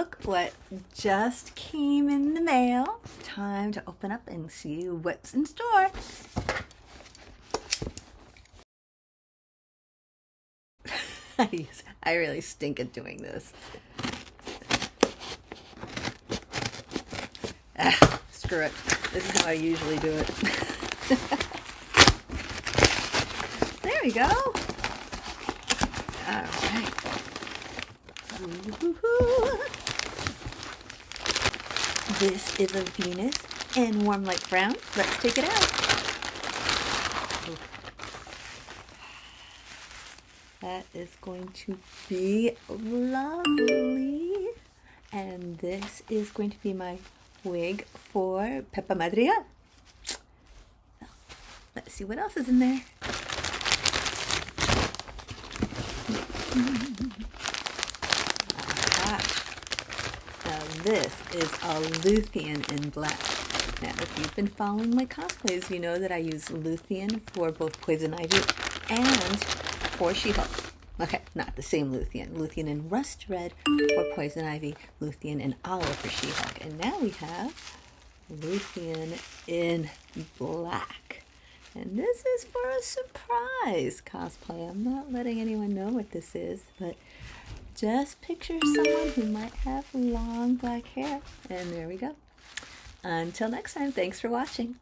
look what just came in the mail. Time to open up and see what's in store. I really stink at doing this. Screw it. This is how I usually do it. There we go. All right. This is a Venus in warm light brown. Let's take it out. That is going to be lovely. And this is going to be my wig for Pepa Madrigal. Let's see what else is in there. Now this is a Luthien in black. Now if you've been following my cosplays, you know that I use Luthien for both Poison Ivy and for She-Hulk. Okay, not the same Luthien. Luthien in rust red for Poison Ivy, Luthien in olive for She-Hulk. And now we have Luthien in black. And this is for a surprise cosplay. I'm not letting anyone know what this is, but just picture someone who might have long black hair. And there we go. Until next time, thanks for watching.